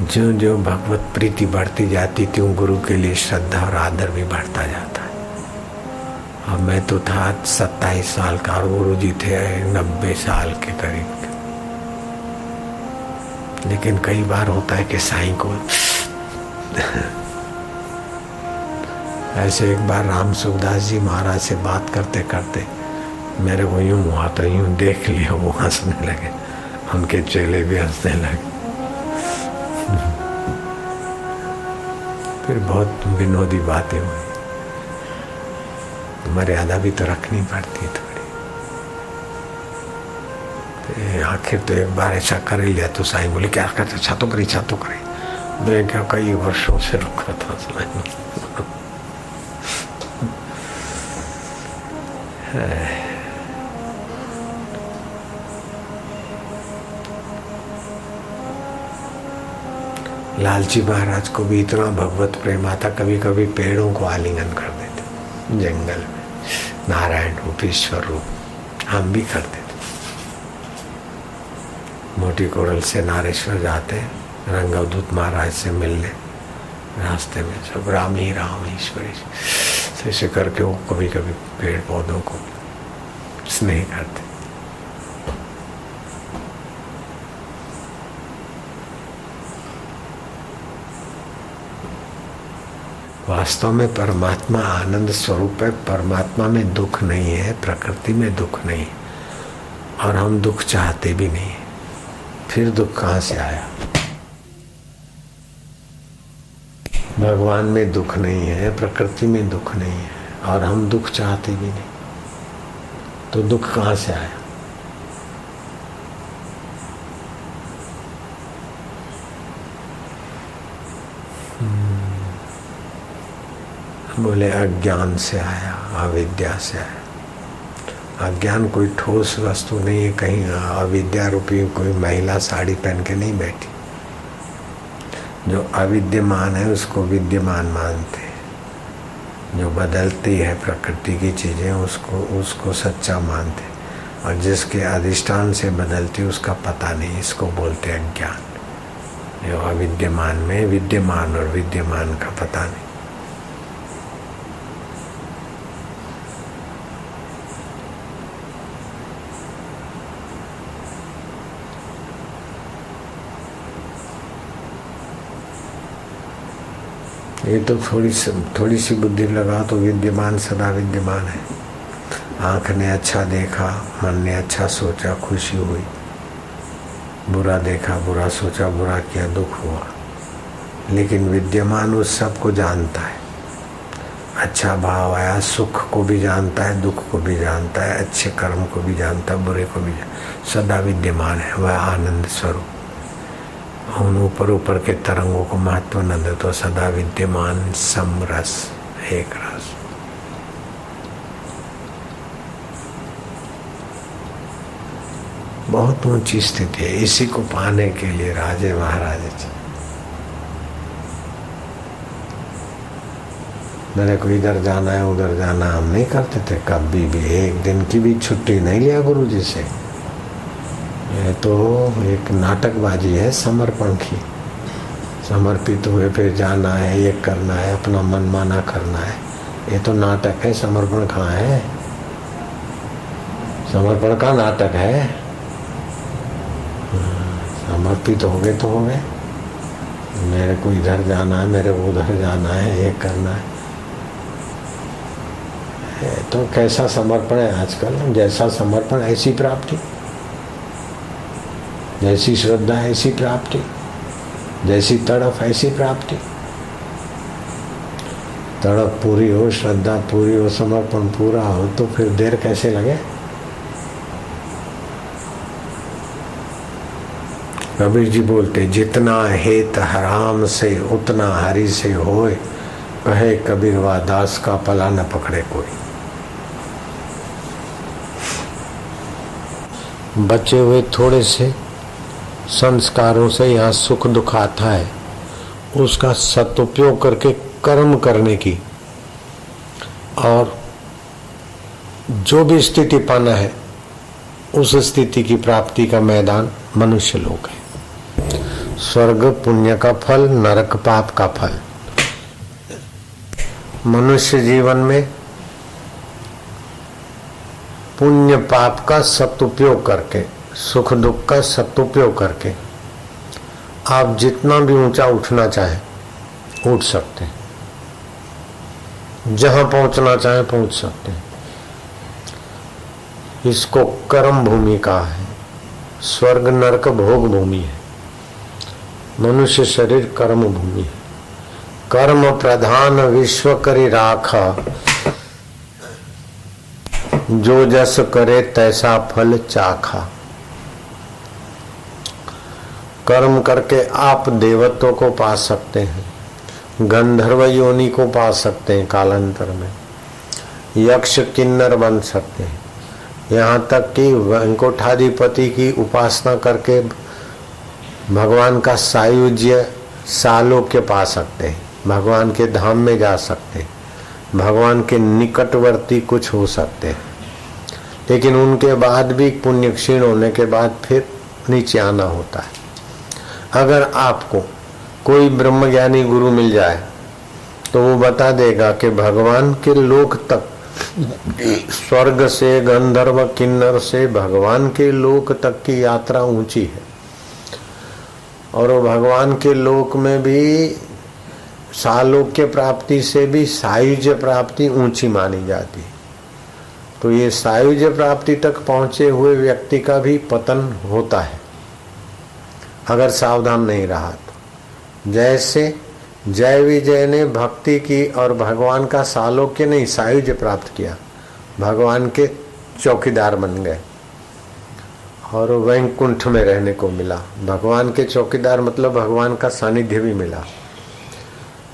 जो जो भगवत प्रीति बढ़ती जाती त्यों गुरु के लिए श्रद्धा और आदर भी बढ़ता जाता है। अब मैं तो था 27 साल का और गुरु जी थे 90 साल के करीब। लेकिन कई बार होता है कि साईं को ऐसे एक बार राम सुखदास जी महाराज से बात करते करते मेरे को यूं हुआ तो यूं देख लिया, वो हंसने लगे, उनके चेले भी हंसने लगे। फिर बहुत विनोदी बातें हुई। मर्यादा भी तो रखनी पड़ती थोड़ी। तो आखिर तो एक बार ऐसा कर ही लिया तो साईं बोले क्या करते, अच्छा तो करी, अच्छा तो करी। मैं क्या कई वर्षों से रुका था साईं। लालजी महाराज को भी इतना भगवत प्रेम आता, कभी कभी पेड़ों को आलिंगन कर देते जंगल में, नारायण रूप, ईश्वर रूप। हम भी करते थे। मोटी कोड़ल से नारेश्वर जाते, रंगवदूत महाराज से मिलने, रास्ते में सब राम ही राम, ईश्वर ईश्वर, ऐसे करके वो कभी कभी पेड़ पौधों को स्नेह करते। वास्तव में परमात्मा आनंद स्वरूप है। परमात्मा में दुख नहीं है, प्रकृति में दुख नहीं है, और हम दुख चाहते भी नहीं। फिर दुख कहाँ से आया? भगवान में दुख नहीं है, प्रकृति में दुख नहीं है, और हम दुख चाहते भी नहीं, तो दुख कहाँ से आया? बोले अज्ञान से आया, अविद्या से आया। अज्ञान कोई ठोस वस्तु नहीं है, कहीं अविद्या रूपी कोई महिला साड़ी पहन के नहीं बैठी। जो अविद्यमान है उसको विद्यमान मानते हैं, जो बदलती है प्रकृति की चीजें उसको सच्चा मानते, और जिसके अधिष्ठान से बदलती उसका पता नहीं, इसको बोलते हैं अज्ञान। जो अविद्यमान में विद्यमान और विद्यमान का पता नहीं। ये तो थोड़ी सी बुद्धि लगा तो विद्यमान सदा विद्यमान है। आँख ने अच्छा देखा, मन ने अच्छा सोचा, खुशी हुई। बुरा देखा, बुरा सोचा, बुरा किया, दुख हुआ। लेकिन विद्यमान उस सब को जानता है। अच्छा भाव आया, सुख को भी जानता है, दुख को भी जानता है, अच्छे कर्म को भी जानता है, बुरे को भी जानता, सदा विद्यमान है। वह आनंद स्वरूप। उन ऊपर के तरंगों को महत्व न दे तो सदा विद्यमान समरस एक रस। बहुत ऊंची स्थिति है। इसी को पाने के लिए राजे महाराजे मेरे को इधर जाना है उधर जाना हम नहीं करते थे कभी भी। एक दिन की भी छुट्टी नहीं लिया गुरुजी से। ये तो एक नाटकबाजी है समर्पण की। समर्पित हुए फिर जाना है, ये करना है, अपना मनमाना करना है। ये तो नाटक है। समर्पण कहाँ है? समर्पण का नाटक है। समर्पित हो गए तो हो गए। मेरे को इधर जाना है, मेरे को उधर जाना है, ये करना है। तो कैसा समर्पण है आजकल? जैसा समर्पण ऐसी प्राप्ति, जैसी श्रद्धा ऐसी प्राप्ति, जैसी तड़प ऐसी प्राप्ति। तड़प पूरी हो, श्रद्धा पूरी हो, समर्पण पूरा हो तो फिर देर कैसे लगे? कबीर जी बोलते, जितना हेत हराम से उतना हरि से होए, कहे कबीर वा दास का पला न पकड़े कोई। बचे हुए थोड़े से संस्कारों से यहाँ सुख दुख आता है, उसका सदुपयोग करके कर्म करने की, और जो भी स्थिति पाना है उस स्थिति की प्राप्ति का मैदान मनुष्य लोक है। स्वर्ग पुण्य का फल, नरक पाप का फल। मनुष्य जीवन में पुण्य पाप का सदुपयोग करके, सुख दुख का सदुपयोग करके आप जितना भी ऊंचा उठना चाहे उठ सकते हैं, जहां पहुंचना चाहे पहुंच सकते हैं। इसको कर्म भूमि कहा है। स्वर्ग नरक भोग भूमि है, मनुष्य शरीर कर्म भूमि है। कर्म प्रधान विश्व करी राखा, जो जस करे तैसा फल चाखा। कर्म करके आप देवत्व को पा सकते हैं, गंधर्व योनि को पा सकते हैं, कालांतर में यक्ष किन्नर बन सकते हैं। यहाँ तक कि वैकुंठाधिपति की उपासना करके भगवान का सायुज्य सालोक्य पा सकते हैं, भगवान के धाम में जा सकते हैं, भगवान के निकटवर्ती कुछ हो सकते हैं। लेकिन उनके बाद भी पुण्य क्षीण होने के बाद फिर नीचे आना होता है। अगर आपको कोई ब्रह्मज्ञानी गुरु मिल जाए तो वो बता देगा कि भगवान के लोक तक, स्वर्ग से गंधर्व किन्नर से भगवान के लोक तक की यात्रा ऊंची है। और वो भगवान के लोक में भी सालोक्य प्राप्ति से भी सायुज्य प्राप्ति ऊंची मानी जाती है। तो ये सायुज्य प्राप्ति तक पहुंचे हुए व्यक्ति का भी पतन होता है अगर सावधान नहीं रहा तो। जैसे जय विजय ने भक्ति की और भगवान का सालोक्य नहीं सायुज्य प्राप्त किया, भगवान के चौकीदार बन गए और वैकुंठ में रहने को मिला। भगवान के चौकीदार मतलब भगवान का सानिध्य भी मिला।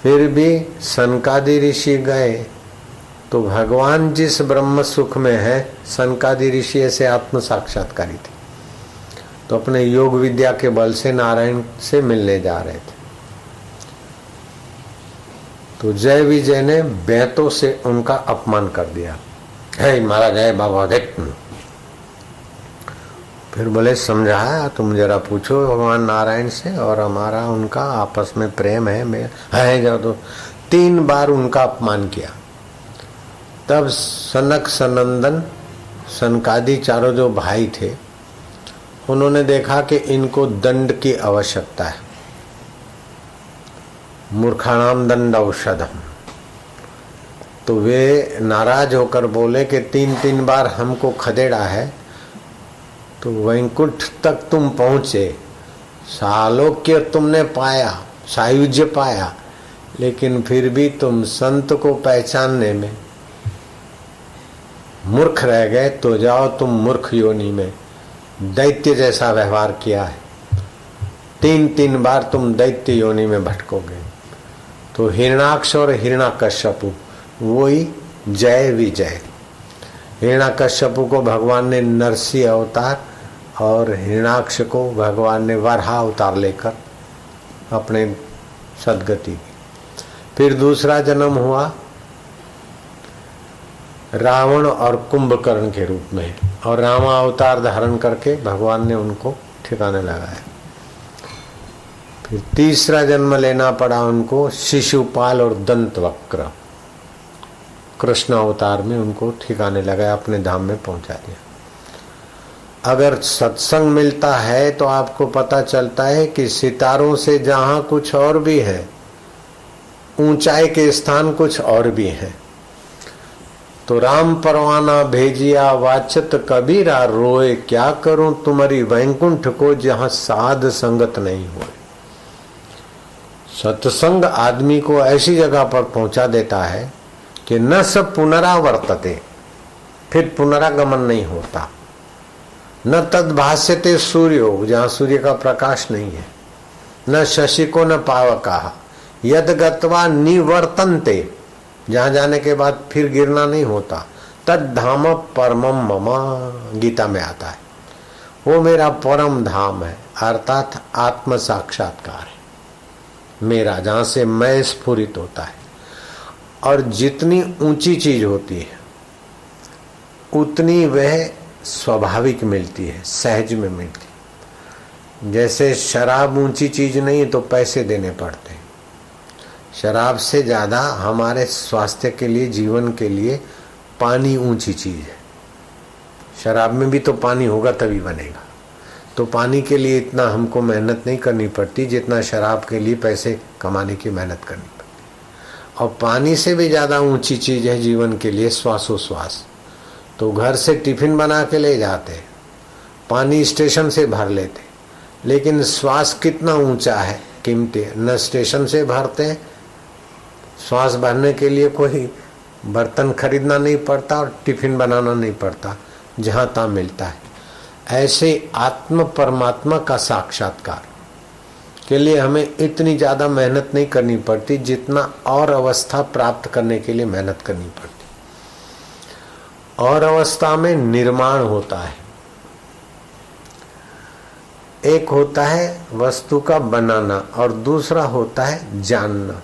फिर भी सनकादि ऋषि गए तो भगवान जिस ब्रह्म सुख में है, सनकादि ऋषि ऐसे आत्म साक्षात्कारी थे, तो अपने योग विद्या के बल से नारायण से मिलने जा रहे थे। तो जय विजय ने बैतों से उनका अपमान कर दिया, हे महाराज जय बाबा देख। फिर बोले समझाया तुम जरा पूछो भगवान नारायण से, और हमारा उनका आपस में प्रेम है जब तो 3 बार उनका अपमान किया। तब सनक सनंदन सनकादि चारों जो भाई थे उन्होंने देखा कि इनको दंड की आवश्यकता है, मूर्खाणाम दंड औषधम। तो वे नाराज होकर बोले कि 3 बार हमको खदेड़ा है, तो वैकुंठ तक तुम पहुंचे, सालोक्य तुमने पाया, सायुज्य पाया, लेकिन फिर भी तुम संत को पहचानने में मूर्ख रह गए। तो जाओ तुम मूर्ख योनि में, दैत्य जैसा व्यवहार किया है, 3 बार तुम दैत्य योनि में भटकोगे। तो हिरणाक्ष और हिरणाकश्यपु वही जय विजय। हिरणाकश्यपु को भगवान ने नरसिंह अवतार और हिरणाक्ष को भगवान ने वराह अवतार लेकर अपने सदगति की। फिर दूसरा जन्म हुआ रावण और कुंभकर्ण के रूप में, और रामा अवतार धारण करके भगवान ने उनको ठिकाने लगाया। फिर तीसरा जन्म लेना पड़ा उनको शिशुपाल और दंतवक्र, कृष्ण अवतार में उनको ठिकाने लगाया, अपने धाम में पहुंचा दिया। अगर सत्संग मिलता है तो आपको पता चलता है कि सितारों से जहां कुछ और भी है, ऊंचाई के स्थान कुछ और भी है। तो राम परवाना भेजिया वाचत कबीरा, रोए क्या करूं तुम्हारी वैकुंठ को जहां साध संगत नहीं हुए। सत्संग आदमी को ऐसी जगह पर पहुंचा देता है कि न सब पुनरावर्तते, फिर पुनरागमन नहीं होता। न तद भाष्यते सूर्यो, जहां सूर्य का प्रकाश नहीं है, न शशिको न पावका, यद गत्वा निवर्तन्ते, जहां जाने के बाद फिर गिरना नहीं होता। तद धाम परमम ममा, गीता में आता है, वो मेरा परम धाम है, अर्थात आत्म साक्षात्कार है मेरा, जहां से मैं स्फुरित होता है। और जितनी ऊंची चीज होती है उतनी वह स्वाभाविक मिलती है, सहज में मिलती है। जैसे शराब ऊंची चीज नहीं तो पैसे देने पड़ते, शराब से ज्यादा हमारे स्वास्थ्य के लिए, जीवन के लिए पानी ऊंची चीज है। शराब में भी तो पानी होगा तभी बनेगा, तो पानी के लिए इतना हमको मेहनत नहीं करनी पड़ती जितना शराब के लिए पैसे कमाने की मेहनत करनी पड़ती। और पानी से भी ज्यादा ऊंची चीज है जीवन के लिए श्वासोश्वास। तो घर से टिफिन बना के ले जाते, पानी स्टेशन से भर लेते, लेकिन श्वास कितना ऊंचा है, कीमती, न स्टेशन से भरते, श्वास भरने के लिए कोई बर्तन खरीदना नहीं पड़ता और टिफिन बनाना नहीं पड़ता, जहां तहाँ मिलता है। ऐसे आत्म परमात्मा का साक्षात्कार के लिए हमें इतनी ज्यादा मेहनत नहीं करनी पड़ती जितना और अवस्था प्राप्त करने के लिए मेहनत करनी पड़ती। और अवस्था में निर्माण होता है, एक होता है वस्तु का बनाना और दूसरा होता है जानना।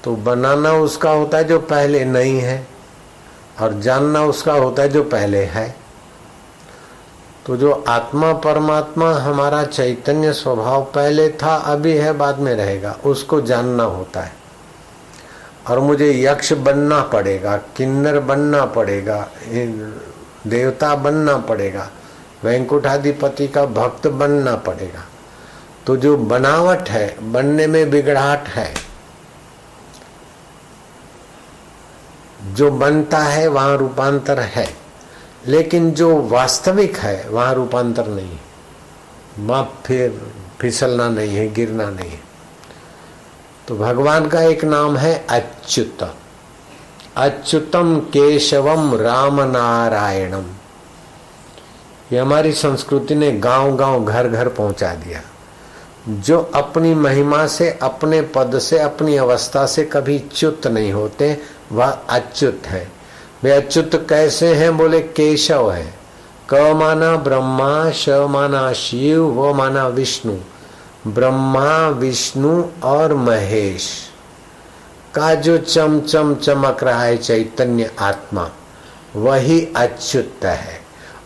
तो बनाना उसका होता है जो पहले नहीं है, और जानना उसका होता है जो पहले है। तो जो आत्मा परमात्मा हमारा चैतन्य स्वभाव पहले था, अभी है, बाद में रहेगा, उसको जानना होता है। और मुझे यक्ष बनना पड़ेगा, किन्नर बनना पड़ेगा, देवता बनना पड़ेगा, वैकुंठाधिपति का भक्त बनना पड़ेगा। तो जो बनावट है, बनने में बिगड़ाहट है, जो बनता है वहां रूपांतर है, लेकिन जो वास्तविक है वहां रूपांतर नहीं है, वहां फिर फिसलना नहीं है, गिरना नहीं है। तो भगवान का एक नाम है अच्युत, अच्युतम केशवम राम नारायणम। ये हमारी संस्कृति ने गांव गांव घर घर पहुंचा दिया। जो अपनी महिमा से, अपने पद से, अपनी अवस्था से कभी च्युत नहीं होते, वह अच्युत है। वे अच्युत कैसे हैं? बोले केशव है। क माना ब्रह्मा, श माना शिव, वो माना विष्णु। ब्रह्मा, विष्णु और महेश का जो चमचम चमक रहा है चैतन्य आत्मा, वही अच्युत है।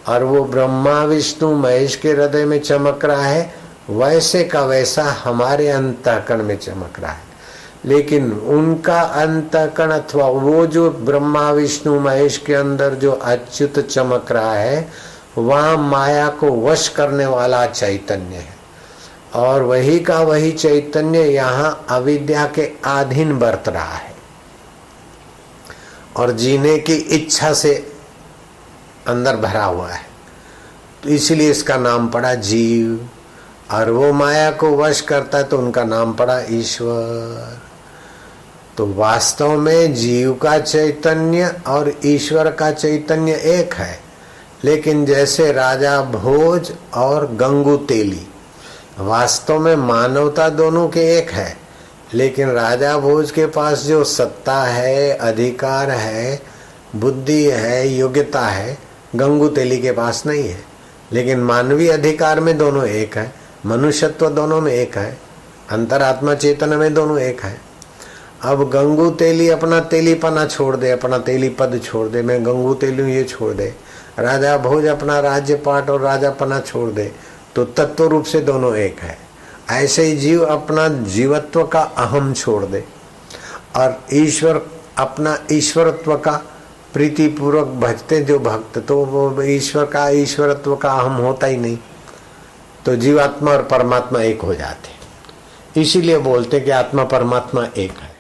और वो ब्रह्मा, विष्णु, महेश के हृदय में चमक रहा है, वैसे का वैसा हमारे अंतःकरण में चमक रहा है। लेकिन उनका अंतःकरण अथवा वो जो ब्रह्मा, विष्णु, महेश के अंदर जो अच्युत चमक रहा है, वह माया को वश करने वाला चैतन्य है। और वही का वही चैतन्य यहाँ अविद्या के अधीन बरत रहा है और जीने की इच्छा से अंदर भरा हुआ है। तो इसलिए इसका नाम पड़ा जीव। और वो माया को वश करता है तो उनका नाम पड़ा ईश्वर। तो वास्तव में जीव का चैतन्य और ईश्वर का चैतन्य एक है। लेकिन जैसे राजा भोज और गंगू तेली, वास्तव में मानवता दोनों के एक है, लेकिन राजा भोज के पास जो सत्ता है, अधिकार है, बुद्धि है, योग्यता है, गंगू तेली के पास नहीं है। लेकिन मानवीय अधिकार में दोनों एक है, मनुष्यत्व दोनों में एक है, अंतरात्मा चेतन में दोनों एक है। अब गंगू तेली अपना तेलीपना छोड़ दे, अपना तेली पद छोड़ दे, मैं गंगू तेली हूँ ये छोड़ दे, राजा भोज अपना राज्य पाट और राजापना छोड़ दे, तो तत्व रूप से दोनों एक है। ऐसे ही जीव अपना जीवत्व का अहम छोड़ दे और ईश्वर अपना ईश्वरत्व का प्रीति पूर्वक भजते जो भक्त, तो वो ईश्वर का ईश्वरत्व का अहम होता ही नहीं। तो जीवात्मा और परमात्मा एक हो जाते। इसीलिए बोलते कि आत्मा परमात्मा एक है।